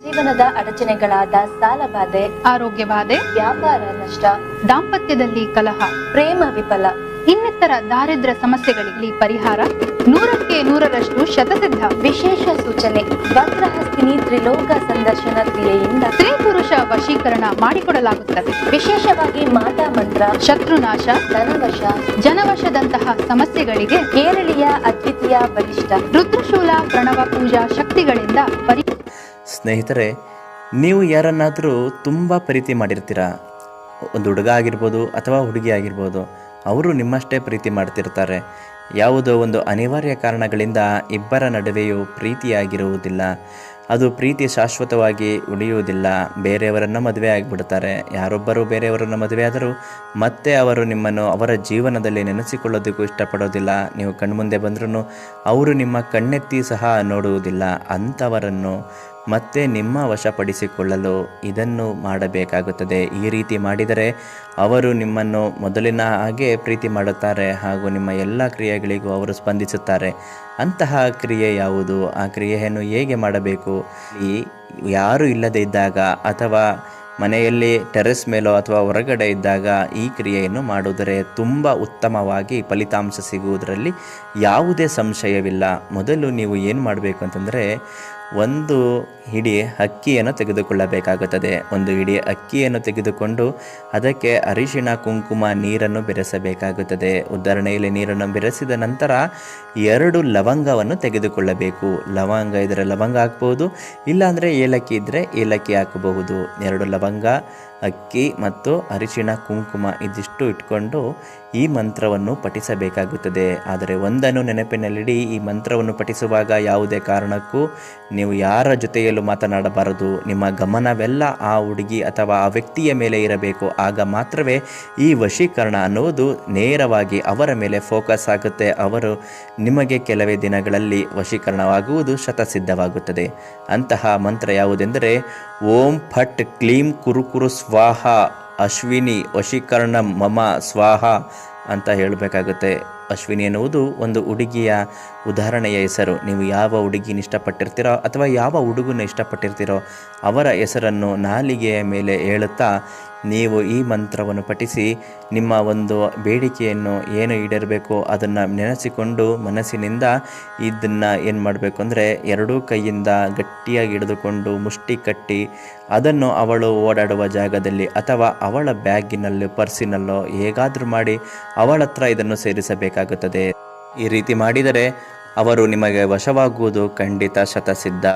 ಜೀವನದ ಅಡಚಣೆಗಳಾದ ಸಾಲಬಾಧೆ, ಆರೋಗ್ಯ ಬಾಧೆ, ವ್ಯಾಪಾರ ನಷ್ಟ, ದಾಂಪತ್ಯದಲ್ಲಿ ಕಲಹ, ಪ್ರೇಮ ವಿಫಲ, ಇನ್ನಿತರ ದಾರಿದ್ರ್ಯ ಸಮಸ್ಯೆಗಳಿಗೆ ಪರಿಹಾರ 100% ಶತಸಿದ್ಧ. ವಿಶೇಷ ಸೂಚನೆ ಭದ್ರಹಸ್ತಿನಿ ತ್ರಿಲೋಕ ಸಂದರ್ಶನ ಕ್ರಿಯೆಯಿಂದ ಸ್ತ್ರೀ ಪುರುಷ ವಶೀಕರಣ ಮಾಡಿಕೊಡಲಾಗುತ್ತದೆ. ವಿಶೇಷವಾಗಿ ಮಾಟಾ ಮಂತ್ರ, ಶತ್ರುನಾಶ, ಧನವಶ, ಜನವಶದಂತಹ ಸಮಸ್ಯೆಗಳಿಗೆ ಕೇರಳೀಯ ಅದ್ವಿತೀಯ ಬಲಿಷ್ಠ ರುದ್ರಶೂಲ ಪ್ರಣವ ಪೂಜಾ ಶಕ್ತಿಗಳಿಂದ ಸ್ನೇಹಿತರೆ, ನೀವು ಯಾರನ್ನಾದರೂ ತುಂಬ ಪ್ರೀತಿ ಮಾಡಿರ್ತೀರ. ಒಂದು ಹುಡುಗ ಆಗಿರ್ಬೋದು ಅಥವಾ ಹುಡುಗಿ ಆಗಿರ್ಬೋದು, ಅವರು ನಿಮ್ಮಷ್ಟೇ ಪ್ರೀತಿ ಮಾಡ್ತಿರ್ತಾರೆ. ಯಾವುದೋ ಒಂದು ಅನಿವಾರ್ಯ ಕಾರಣಗಳಿಂದ ಇಬ್ಬರ ನಡುವೆಯೂ ಪ್ರೀತಿಯಾಗಿರುವುದಿಲ್ಲ. ಅದು ಪ್ರೀತಿ ಶಾಶ್ವತವಾಗಿ ಉಳಿಯುವುದಿಲ್ಲ. ಬೇರೆಯವರನ್ನು ಮದುವೆ ಆಗಿಬಿಡ್ತಾರೆ. ಯಾರೊಬ್ಬರು ಬೇರೆಯವರನ್ನು ಮದುವೆ ಆದರೂ ಮತ್ತೆ ಅವರು ನಿಮ್ಮನ್ನು ಅವರ ಜೀವನದಲ್ಲಿ ನೆನೆಸಿಕೊಳ್ಳೋದಕ್ಕೂ ಇಷ್ಟಪಡೋದಿಲ್ಲ. ನೀವು ಕಣ್ಮುಂದೆ ಬಂದ್ರೂ ಅವರು ನಿಮ್ಮ ಕಣ್ಣೆತ್ತಿ ಸಹ ನೋಡುವುದಿಲ್ಲ. ಅಂಥವರನ್ನು ಮತ್ತೆ ನಿಮ್ಮ ವಶಪಡಿಸಿಕೊಳ್ಳಲು ಇದನ್ನು ಮಾಡಬೇಕಾಗುತ್ತದೆ. ಈ ರೀತಿ ಮಾಡಿದರೆ ಅವರು ನಿಮ್ಮನ್ನು ಮೊದಲಿನ ಹಾಗೆ ಪ್ರೀತಿ ಮಾಡುತ್ತಾರೆ ಹಾಗೂ ನಿಮ್ಮ ಎಲ್ಲ ಕ್ರಿಯೆಗಳಿಗೂ ಅವರು ಸ್ಪಂದಿಸುತ್ತಾರೆ. ಅಂತಹ ಕ್ರಿಯೆ ಯಾವುದು? ಆ ಕ್ರಿಯೆಯನ್ನು ಹೇಗೆ ಮಾಡಬೇಕು? ಯಾರು ಇಲ್ಲದೇ ಇದ್ದಾಗ ಅಥವಾ ಮನೆಯಲ್ಲಿ ಟೆರೆಸ್ ಮೇಲೋ ಅಥವಾ ಹೊರಗಡೆ ಇದ್ದಾಗ ಈ ಕ್ರಿಯೆಯನ್ನು ಮಾಡಿದರೆ ತುಂಬ ಉತ್ತಮವಾಗಿ ಫಲಿತಾಂಶ ಸಿಗುವುದರಲ್ಲಿ ಯಾವುದೇ ಸಂಶಯವಿಲ್ಲ. ಮೊದಲು ನೀವು ಏನು ಮಾಡಬೇಕು ಅಂತಂದರೆ, ಒಂದು ಹಿಡಿ ಅಕ್ಕಿಯನ್ನು ತೆಗೆದುಕೊಳ್ಳಬೇಕಾಗುತ್ತದೆ. ಒಂದು ಹಿಡಿ ಅಕ್ಕಿಯನ್ನು ತೆಗೆದುಕೊಂಡು ಅದಕ್ಕೆ ಅರಿಶಿಣ, ಕುಂಕುಮ, ನೀರನ್ನು ಬೆರೆಸಬೇಕಾಗುತ್ತದೆ. ಉದಾಹರಣೆಯಲ್ಲಿ ನೀರನ್ನು ಬೆರೆಸಿದ ನಂತರ 2 ಲವಂಗವನ್ನು ತೆಗೆದುಕೊಳ್ಳಬೇಕು. ಲವಂಗ ಇದ್ದರೆ ಲವಂಗ ಹಾಕ್ಬೋದು, ಇಲ್ಲಾಂದರೆ ಏಲಕ್ಕಿ ಇದ್ದರೆ ಏಲಕ್ಕಿ ಹಾಕಬಹುದು. 2 ಲವಂಗ, ಅಕ್ಕಿ ಮತ್ತು ಅರಿಶಿಣ, ಕುಂಕುಮ ಇದಿಷ್ಟು ಇಟ್ಕೊಂಡು ಈ ಮಂತ್ರವನ್ನು ಪಠಿಸಬೇಕಾಗುತ್ತದೆ. ಆದರೆ ಒಂದನ್ನು ನೆನಪಿನಲ್ಲಿಡಿ, ಈ ಮಂತ್ರವನ್ನು ಪಠಿಸುವಾಗ ಯಾವುದೇ ಕಾರಣಕ್ಕೂ ನೀವು ಯಾರ ಜೊತೆಯಲ್ಲೂ ಮಾತನಾಡಬಾರದು. ನಿಮ್ಮ ಗಮನವೆಲ್ಲ ಆ ಹುಡುಗಿ ಅಥವಾ ಆ ವ್ಯಕ್ತಿಯ ಮೇಲೆ ಇರಬೇಕು. ಆಗ ಮಾತ್ರವೇ ಈ ವಶೀಕರಣ ಅನ್ನುವುದು ನೇರವಾಗಿ ಅವರ ಮೇಲೆ ಫೋಕಸ್ ಆಗುತ್ತೆ. ಅವರು ನಿಮಗೆ ಕೆಲವೇ ದಿನಗಳಲ್ಲಿ ವಶೀಕರಣವಾಗುವುದು ಶತಸಿದ್ಧವಾಗುತ್ತದೆ. ಅಂತಹ ಮಂತ್ರ ಯಾವುದೆಂದರೆ, ಓಂ ಫಟ್ ಕ್ಲೀಂ ಕುರುಕುರು ಸ್ವಾಹ ಅಶ್ವಿನಿ ವಶೀಕರಣ ಮಮ ಸ್ವಾಹ ಅಂತ ಹೇಳಬೇಕಾಗುತ್ತೆ. ಅಶ್ವಿನಿ ಎನ್ನುವುದು ಒಂದು ಹುಡುಗಿಯ ಉದಾಹರಣೆಯ ಹೆಸರು. ನೀವು ಯಾವ ಹುಡುಗಿನ ಇಷ್ಟಪಟ್ಟಿರ್ತೀರೋ ಅಥವಾ ಯಾವ ಹುಡುಗನ ಇಷ್ಟಪಟ್ಟಿರ್ತೀರೋ ಅವರ ಹೆಸರನ್ನು ನಾಲಿಗೆಯ ಮೇಲೆ ಹೇಳುತ್ತಾ ನೀವು ಈ ಮಂತ್ರವನ್ನು ಪಠಿಸಿ ನಿಮ್ಮ ಒಂದು ಬೇಡಿಕೆಯನ್ನು ಏನು ಈಡೇರಬೇಕು ಅದನ್ನು ನೆನೆಸಿಕೊಂಡು ಮನಸ್ಸಿನಿಂದ ಇದನ್ನು ಏನು ಮಾಡಬೇಕು ಅಂದರೆ, 2 ಕೈಯಿಂದ ಗಟ್ಟಿಯಾಗಿ ಹಿಡಿದುಕೊಂಡು ಮುಷ್ಟಿ ಕಟ್ಟಿ ಅದನ್ನು ಅವಳು ಓಡಾಡುವ ಜಾಗದಲ್ಲಿ ಅಥವಾ ಅವಳ ಬ್ಯಾಗಿನಲ್ಲೋ ಪರ್ಸಿನಲ್ಲೋ ಹೇಗಾದರೂ ಮಾಡಿ ಅವಳ ಹತ್ರ ಇದನ್ನು ಸೇರಿಸಬೇಕಾಗುತ್ತದೆ. ಈ ರೀತಿ ಮಾಡಿದರೆ ಅವರು ನಿಮಗೆ ವಶವಾಗುವುದು ಖಂಡಿತ ಶತಸಿದ್ಧ.